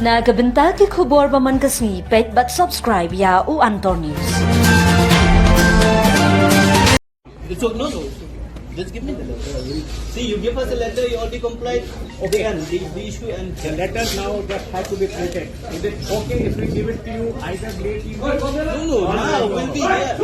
Nagabenta ke kubor baman kasmi pet but subscribe ya u Antor News. So no. Just give me the letter. See, you give us a letter, you already complied. Okay. The issue and The letter now that has to be printed. Is it okay if we give it to you either late evening? no, now will be there.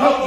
How